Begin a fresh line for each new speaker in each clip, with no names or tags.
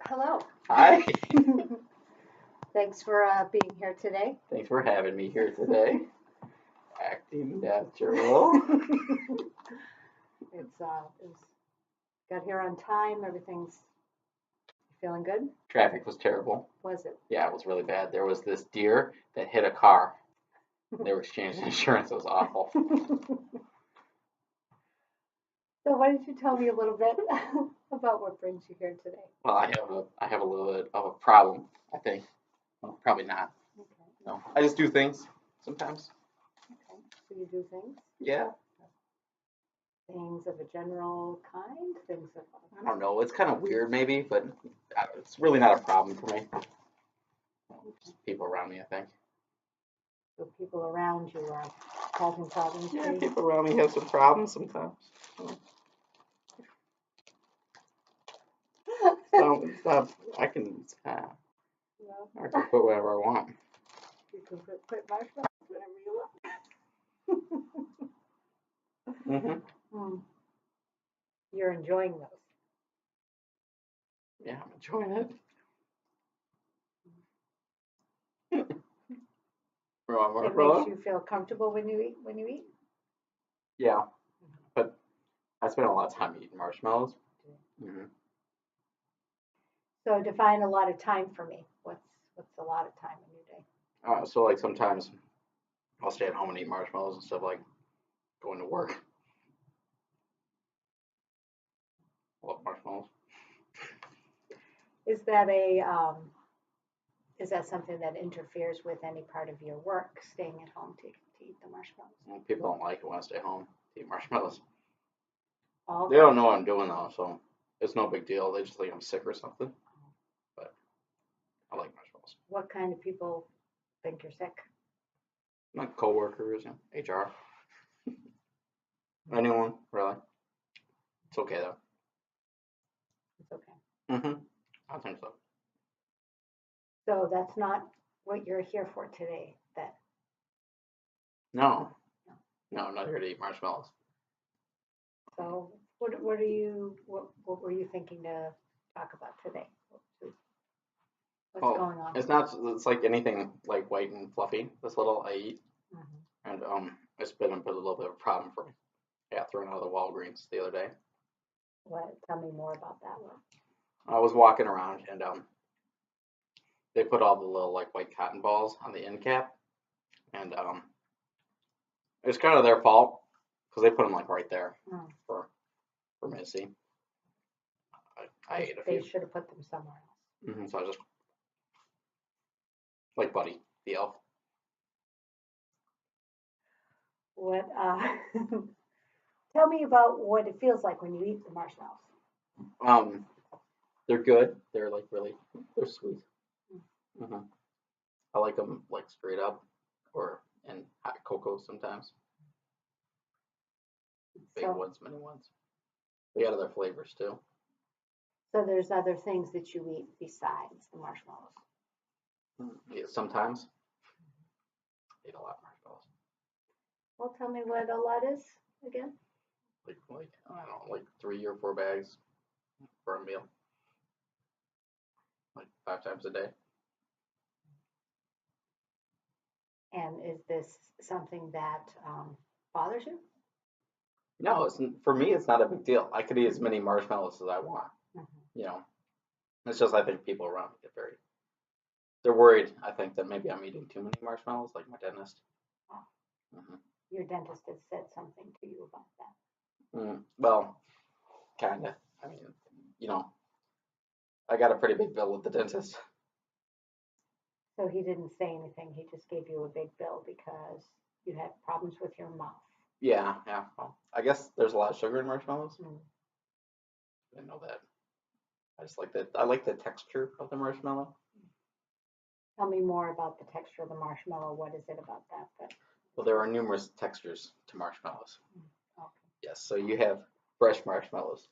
Hello.
Hi.
Thanks for being here today.
Thanks for having me here today. Acting natural.
It's got here on time. Everything's feeling good.
Traffic was terrible.
Was it?
Yeah, it was really bad. There was this deer that hit a car. They were exchanging insurance. It was awful.
So why don't you tell me a little bit about what brings you here today?
Well, I have a little bit of a problem, I think. Well, probably not.
Okay.
No. I just do things sometimes.
Okay. So you do things?
Yeah.
Things of a general kind? Things of
I don't know. It's kind of weird maybe, but it's really not a problem for me. Just people around me, I think.
So people around you are causing problems
Yeah,
for you?
people around me have some problems sometimes. So I can I can put whatever I want.
You can put marshmallows whatever you want.
Mhm.
You're enjoying those.
Yeah, I'm enjoying it.
It makes you feel comfortable when you eat.
Yeah, but I spend a lot of time eating marshmallows. Mm-hmm.
So define a lot of time for me. What's a lot of time in your day?
So like sometimes I'll stay at home and eat marshmallows instead of like going to work. I love marshmallows.
Is that a is that something that interferes with any part of your work, staying at home to eat the marshmallows?
Well, people don't like it when I stay home to eat marshmallows.
All
They don't know what I'm doing though, so it's no big deal. They just think I'm sick or something. But I like marshmallows.
What kind of people think you're sick?
Like coworkers and HR. Anyone really? It's okay though.
It's okay.
I think so.
So that's not what you're here for today, then?
No, not here to eat marshmallows.
So what were you thinking to talk about today? What's going on?
It's not. It's like anything like white and fluffy. This little I eat, and it's been a little bit of a problem for me. I got thrown out of the Walgreens the other day.
What? Tell me more about that one.
I was walking around and they put all the little like white cotton balls on the end cap, and it's kind of their fault because they put them like right there for me to see. I ate a few.
They should have put them somewhere else.
So I just like Buddy the elf.
What? Tell me about what it feels like when you eat the marshmallows.
They're good. They're like they're sweet. I like them like straight up or in hot cocoa sometimes. Big ones, mini ones. They got other flavors too.
So there's other things that you eat besides the marshmallows.
Yeah, sometimes. Eat a lot of marshmallows.
Well, tell me what a lot is again.
Like I don't know, like 3 or 4 bags for a meal. Like 5 times a day.
And is this something that bothers you?
No, for me. It's not a big deal. I could eat as many marshmallows as I want. You know, it's just I think people around me get they're worried. I think that maybe I'm eating too many marshmallows, like my dentist.
Oh. Your dentist has said something to you about that.
Well, kind of. I mean, you know, I got a pretty big bill with the dentist.
So he didn't say anything. He just gave you a big bill because you had problems with your mouth.
Yeah. Well, I guess there's a lot of sugar in marshmallows. I didn't know that. I just like that. I like the texture of the marshmallow.
Tell me more about the texture of the marshmallow. What is it about that?
Well, there are numerous textures to marshmallows.
Okay.
Yes, so you have fresh marshmallows,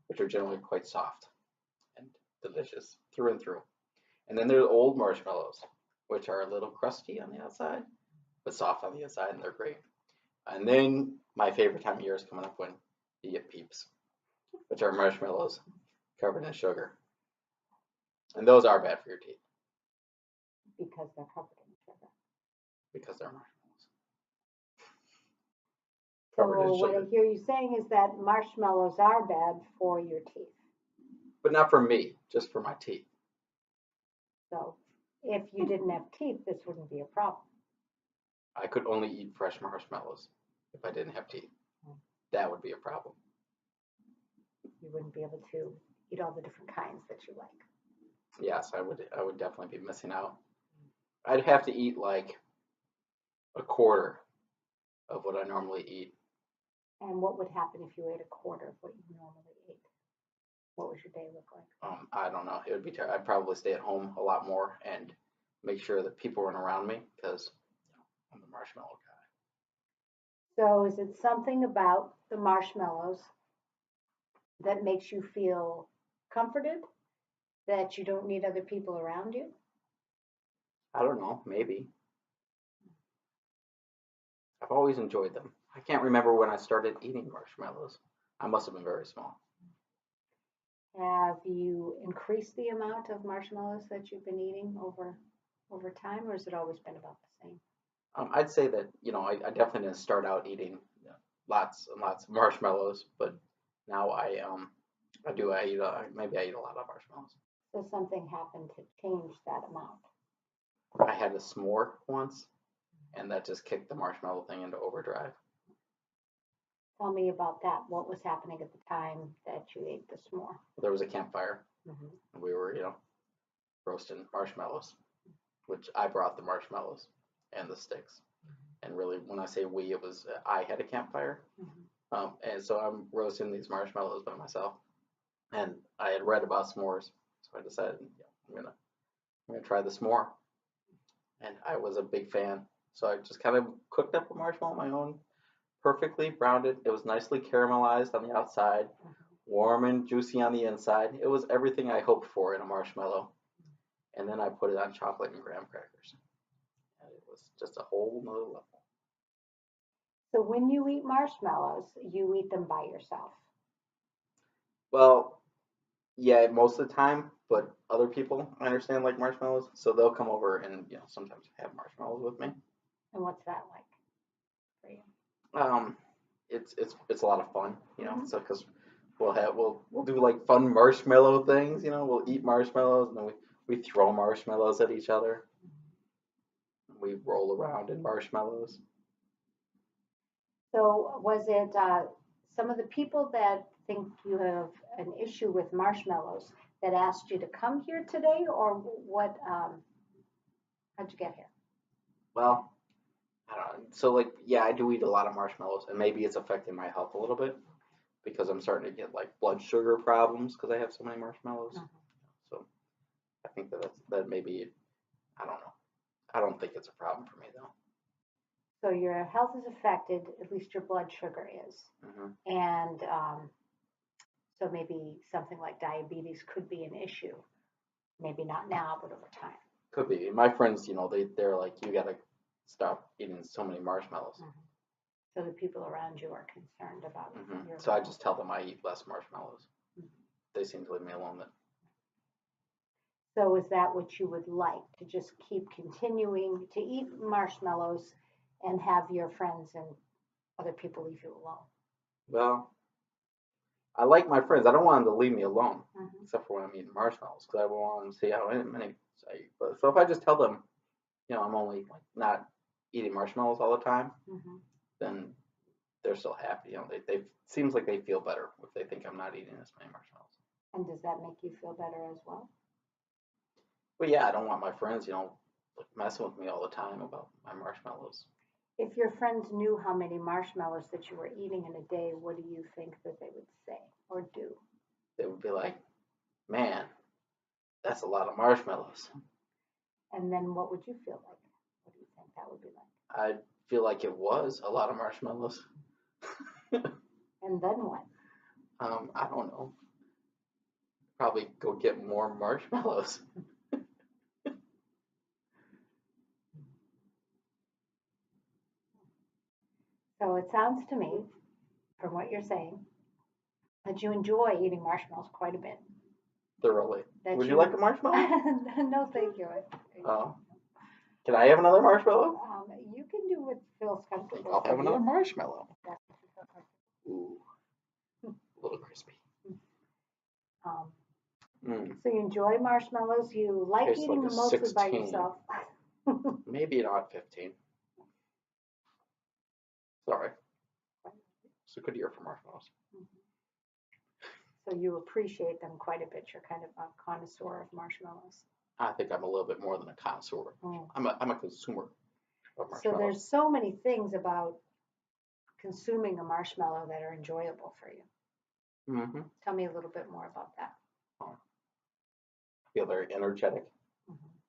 which are generally quite soft and delicious through and through. And then there's old marshmallows, which are a little crusty on the outside, but soft on the inside, and they're great. And then my favorite time of year is coming up when you get peeps, which are marshmallows covered in sugar. And those are bad for your teeth
because they're covered in sugar.
because they're marshmallows.
So
Covered in
what I
sugar.
hear you saying is that marshmallows are bad for your teeth.
But not for me, just for my teeth.
So if you didn't have teeth, this wouldn't be a problem.
I could only eat fresh marshmallows if I didn't have teeth. That would be a problem.
You wouldn't be able to eat all the different kinds that you like.
Yes, I would definitely be missing out. I'd have to eat like a quarter of what I normally eat.
And what would happen if you ate a quarter of what you normally ate? What would your day look like?
I don't know. It would be I'd probably stay at home a lot more and make sure that people weren't around me because I'm the marshmallow guy.
So is it something about the marshmallows that makes you feel comforted, that you don't need other people around you?
I don't know. Maybe. I've always enjoyed them. I can't remember when I started eating marshmallows. I must have been very small.
Have you increased the amount of marshmallows that you've been eating over time, or has it always been about the same?
I'd say that I definitely didn't start out eating lots and lots of marshmallows, but now I do. Maybe I eat a lot of marshmallows.
So something happened to change that amount.
I had a s'more once, and that just kicked the marshmallow thing into overdrive.
Tell me about that. What was happening at the time that you ate the s'more?
There was a campfire,
Mm-hmm.
and we were roasting marshmallows, which I brought the marshmallows and the sticks. And really, when I say we, it was I had a campfire, and so I'm roasting these marshmallows by myself. And I had read about s'mores, so I decided I'm gonna try the s'more. And I was a big fan, so I just kind of cooked up a marshmallow on my own, perfectly browned it. It was nicely caramelized on the outside, warm and juicy on the inside. It was everything I hoped for in a marshmallow. And then I put it on chocolate and graham crackers, and it was just a whole nother level.
So when you eat marshmallows, you eat them by yourself.
Well, yeah, most of the time, but other people I understand like marshmallows, so they'll come over and sometimes have marshmallows with me.
And what's that like for you?
Um, it's a lot of fun, So because we'll do like fun marshmallow things, We'll eat marshmallows and then we throw marshmallows at each other. We roll around in marshmallows.
So was it some of the people that think you have an issue with marshmallows that asked you to come here today, or what? How'd you get here?
Well, I don't know. So like, yeah, I do eat a lot of marshmallows, and maybe it's affecting my health a little bit because I'm starting to get like blood sugar problems because I have so many marshmallows. So I think that maybe I don't know. I don't think it's a problem for me though.
So your health is affected, at least your blood sugar is, and so maybe something like diabetes could be an issue. Maybe not now, but over time.
Could be. My friends, they're like, you gotta stop eating so many marshmallows.
So the people around you are concerned about your
So I just tell them I eat less marshmallows. They seem to leave me alone then.
So is that what you would like, to just keep continuing to eat marshmallows and have your friends and other people leave you alone?
Well, I like my friends. I don't want them to leave me alone, except for when I'm eating marshmallows, because I want them to see how many I eat. But so if I just tell them, I'm only like not eating marshmallows all the time, then they're still happy. They seems like they feel better if they think I'm not eating as many marshmallows.
And does that make you feel better as well?
But yeah, I don't want my friends, like messing with me all the time about my marshmallows.
If your friends knew how many marshmallows that you were eating in a day, what do you think that they would say or do?
They would be like, man, that's a lot of marshmallows.
And then what would you feel like? What do you think that would be like?
I'd feel like it was a lot of marshmallows.
And then what?
I don't know. Probably go get more marshmallows.
So it sounds to me, from what you're saying, that you enjoy eating marshmallows quite a bit.
thoroughly.
That
Would you like a marshmallow?
No, thank you.
Oh. Can I have another marshmallow?
You can do what feels
I think
comfortable.
I'll have
for
another
you.
marshmallow. Ooh, a little crispy.
So you enjoy marshmallows. You like
Tastes
eating
like
them
a
mostly by
16.
yourself.
Maybe not 15. Sorry. It's a good year for marshmallows.
So you appreciate them quite a bit. You're kind of a connoisseur of marshmallows.
I think I'm a little bit more than a connoisseur. I'm a consumer of marshmallows.
So there's so many things about consuming a marshmallow that are enjoyable for you. Tell me a little bit more about that.
I feel very energetic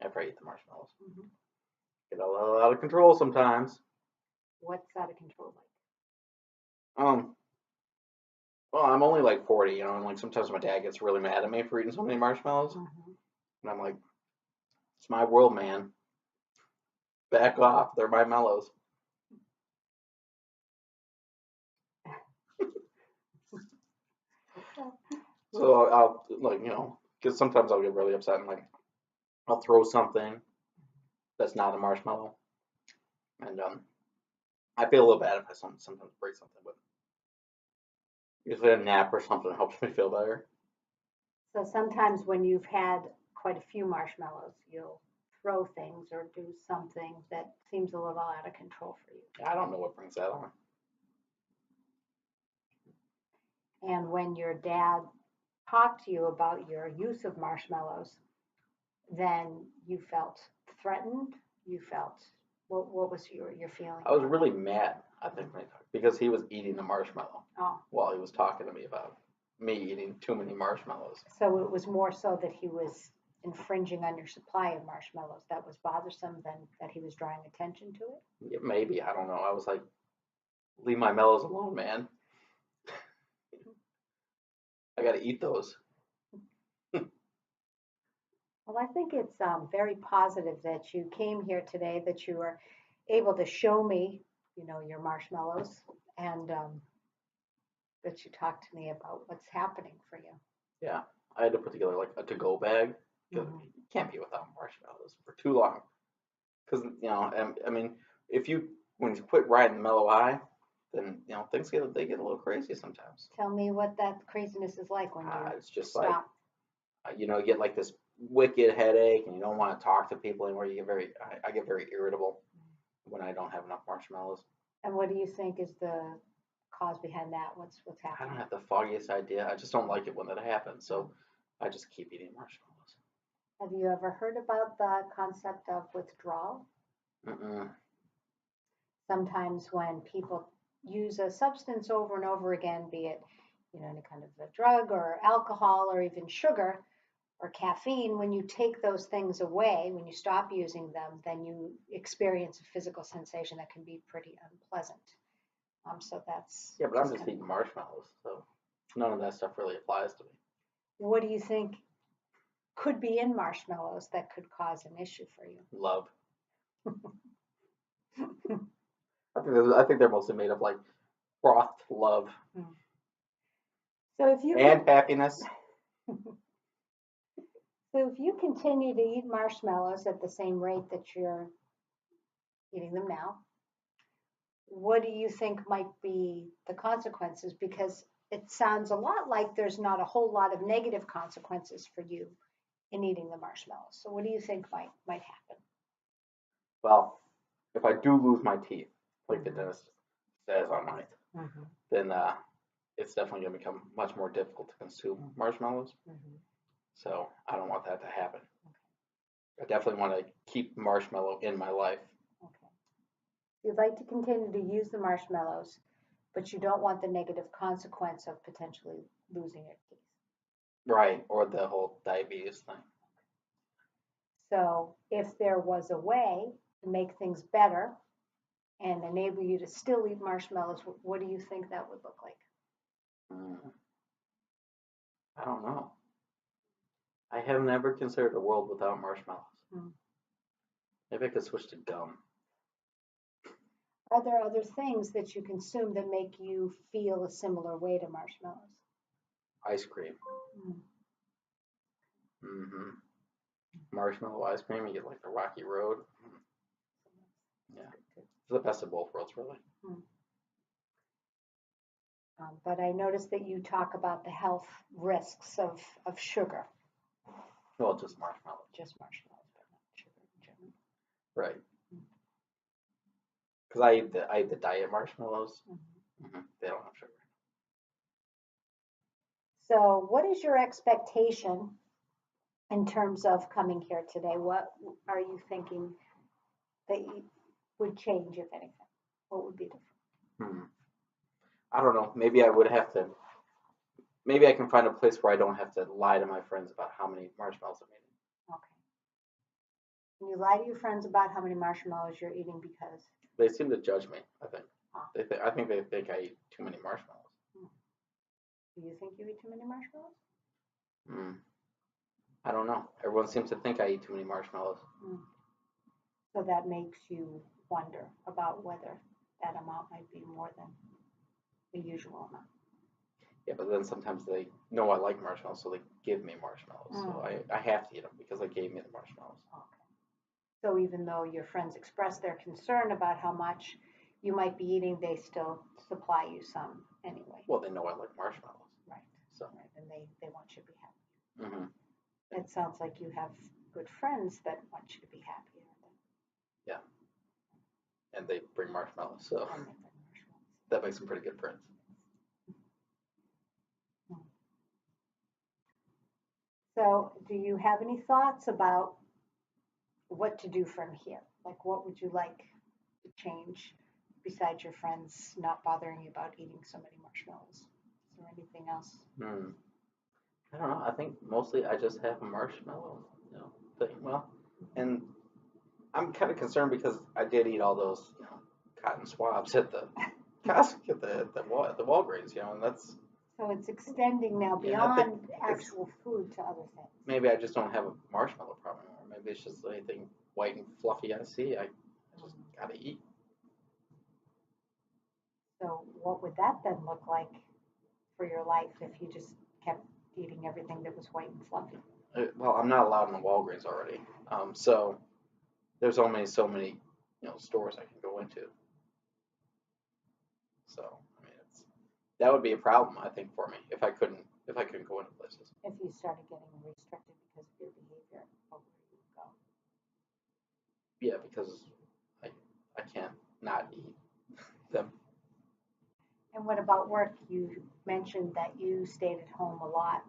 after I eat the marshmallows. Get a little out of control sometimes.
What's out of control
like? Well, I'm only like 40, and like sometimes my dad gets really mad at me for eating so many marshmallows. And I'm like, it's my world, man. Back off. They're my mellows. So I'll because sometimes I'll get really upset and like I'll throw something that's not a marshmallow, and I feel a little bad if I sometimes break something, but usually a nap or something helps me feel better.
So sometimes when you've had quite a few marshmallows, you'll throw things or do something that seems a little out of control for you.
I don't know what brings that on.
And when your dad talked to you about your use of marshmallows, then you felt threatened. You felt what was your feeling?
I was really mad, I think, because he was eating the marshmallow while he was talking to me about me eating too many marshmallows.
So it was more so that he was infringing on your supply of marshmallows that was bothersome than that he was drawing attention to it?
Yeah, maybe, I don't know. I was like, leave my mellows alone, man. I gotta eat those.
Well, I think it's very positive that you came here today, that you were able to show me, your marshmallows, and that you talked to me about what's happening for you.
Yeah, I had to put together like a to-go bag because you can't be without marshmallows for too long. Because I mean, when you quit riding the mellow high, then things get a little crazy sometimes.
Tell me what that craziness is like when you
it's just
stop.
Like you get like this wicked headache and you don't want to talk to people anymore. I get very irritable when I don't have enough marshmallows.
And what do you think is the cause behind that? What's happening?
I don't have the foggiest idea. I just don't like it when that happens, so I just keep eating marshmallows.
Have you ever heard about the concept of withdrawal? Sometimes when people use a substance over and over again, be it any kind of a drug or alcohol or even sugar or caffeine, when you take those things away, when you stop using them, then you experience a physical sensation that can be pretty unpleasant. So that's
but I'm just eating marshmallows, so none of that stuff really applies to me.
What do you think could be in marshmallows that could cause an issue for you?
Love. I think they're mostly made of like frothed love.
So if you
happiness.
So if you continue to eat marshmallows at the same rate that you're eating them now, what do you think might be the consequences? Because it sounds a lot like there's not a whole lot of negative consequences for you in eating the marshmallows. So what do you think might happen?
Well, if I do lose my teeth, like the dentist says I might, then it's definitely going to become much more difficult to consume marshmallows. So I don't want that to happen. I definitely want to keep marshmallow in my life.
You'd like to continue to use the marshmallows, but you don't want the negative consequence of potentially losing your teeth.
Right, or the whole diabetes thing.
So if there was a way to make things better and enable you to still eat marshmallows, what do you think that would look like?
I don't know. I have never considered a world without marshmallows. Maybe I could switch to gum.
Are there other things that you consume that make you feel a similar way to marshmallows?
Ice cream. Mm-hmm. Marshmallow ice cream, you get like the Rocky Road. Yeah, it's the best of both worlds, really.
But I noticed that you talk about the health risks of sugar.
Well, just marshmallows.
Just marshmallows, but not sugar in general.
Right. Because I eat the diet marshmallows. They don't have sugar.
So, what is your expectation in terms of coming here today? What are you thinking that you would change, if anything? What would be different?
I don't know. Maybe I would have to. Maybe I can find a place where I don't have to lie to my friends about how many marshmallows I'm eating.
Okay. Can you lie to your friends about how many marshmallows you're eating because
they seem to judge me? I think. I think they think I eat too many marshmallows.
Do you think you eat too many marshmallows?
I don't know. Everyone seems to think I eat too many marshmallows.
So that makes you wonder about whether that amount might be more than the usual amount.
Yeah, but then sometimes they know I like marshmallows, so they give me marshmallows. So I have to eat them because they gave me the marshmallows.
Okay. So even though your friends express their concern about how much you might be eating, they still supply you some anyway.
Well, they know I like marshmallows.
Right.
So.
Right. And they want you to be happy. It sounds like you have good friends that want you to be happy.
Yeah. And they bring marshmallows, so that makes them pretty good friends.
So, do you have any thoughts about what to do from here? Like, what would you like to change besides your friends not bothering you about eating so many marshmallows? Is there anything else?
I don't know. I think mostly I just have a marshmallow, thing. Well, and I'm kind of concerned because I did eat all those, cotton swabs at the the Walgreens, and that's.
So it's extending now beyond actual food to other things.
Maybe I just don't have a marshmallow problem anymore. Maybe it's just anything white and fluffy I see, I just gotta eat.
So what would that then look like for your life if you just kept eating everything that was white and fluffy?
Well, I'm not allowed in the Walgreens already, so there's only so many, stores I can go into. So I mean, that would be a problem, I think, for me if I couldn't go into places.
If you started getting restricted because of your behavior, where would you go?
Yeah, because I can't not eat them.
And what about work? You mentioned that you stayed at home a lot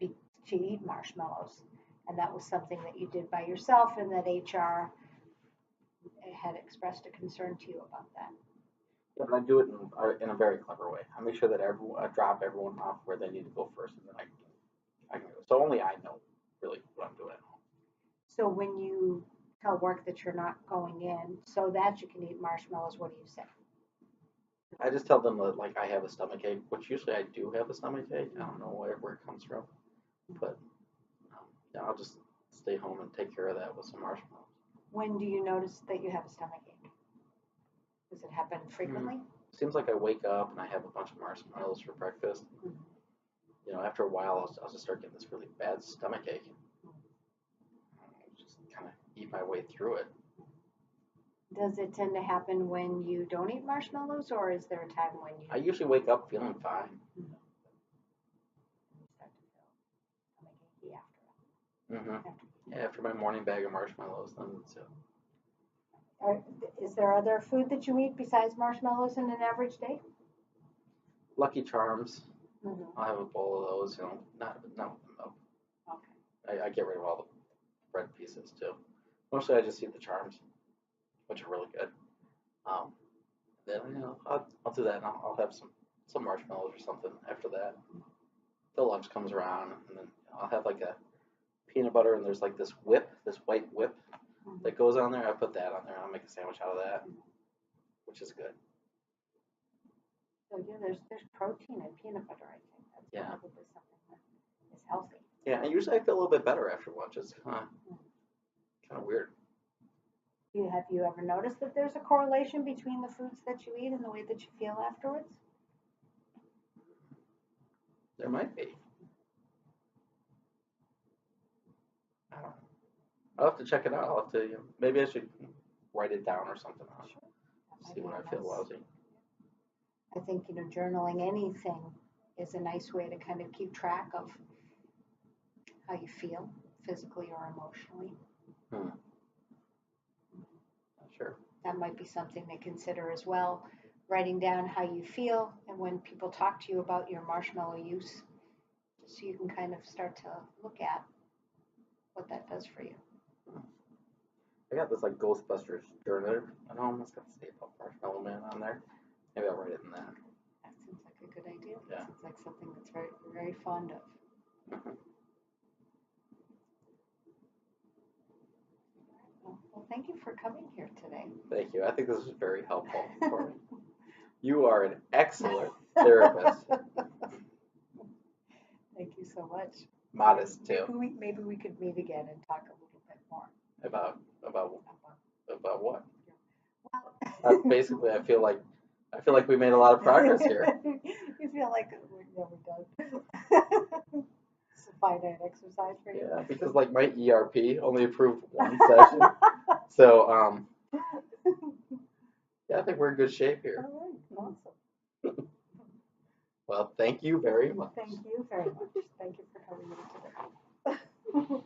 to eat marshmallows, and that was something that you did by yourself, and that HR had expressed a concern to you about that.
Yeah, but I do it in a very clever way. I make sure that I drop everyone off where they need to go first, and then I can go. So only I know really what I'm doing at home.
So when you tell work that you're not going in so that you can eat marshmallows, what do you say?
I just tell them that like I have a stomach ache, which usually I do have a stomach ache. I don't know where it comes from, but yeah, I'll just stay home and take care of that with some marshmallows.
When do you notice that you have a stomach ache? Does it happen frequently?
Seems like I wake up and I have a bunch of marshmallows for breakfast. After a while, I'll just start getting this really bad stomach ache. I'll just kind of eat my way through it.
Does it tend to happen when you don't eat marshmallows, or is there a time when you?
I usually wake up feeling fine.
You start to feel stomach achy after.
Yeah, after my morning bag of marshmallows, then it's.
Is there other food that you eat besides marshmallows in an average day?
Lucky Charms. I'll have a bowl of those. Not with milk. Okay. I get rid of all the bread pieces too. Mostly I just eat the Charms, which are really good. Then I'll do that, and I'll have some marshmallows or something after that. The lunch comes around, and then I'll have like a peanut butter, and there's like this white whip that goes on there. I put that on there. I'll make a sandwich out of that, which is good.
So yeah, there's protein in peanut butter. I think that's probably something that is healthy.
Yeah, and usually I feel a little bit better after lunch. It's kind of weird.
Have you ever noticed that there's a correlation between the foods that you eat and the way that you feel afterwards?
There might be. I'll have to check it out. I'll have to, maybe I should write it down or something.
Sure. That
See
might
when
be
I feel
nice.
lousy.
I think, journaling anything is a nice way to kind of keep track of how you feel physically or emotionally.
Sure.
That might be something to consider as well. Writing down how you feel and when people talk to you about your marshmallow use, so you can kind of start to look at what that does for you.
I got this like Ghostbusters journal at home. It's got Stay Puft Marshmallow Man on there. Maybe I'll write it in that.
That seems like a good idea.
Yeah.
That seems like something that's very, very fond of. Well, thank you for coming here today.
Thank you. I think this was very helpful for me. You are an excellent therapist.
Thank you so much.
Modest too.
Maybe we could meet again and talk a little bit more
About what?
Well,
Basically, I feel like we made a lot of progress here.
You feel like we're done. It's a finite exercise for you.
Yeah, because like my ERP only approved one session. So yeah, I think we're in good shape here.
All right, awesome.
Well, thank you very much.
Thank you very much. Thank you for coming in today.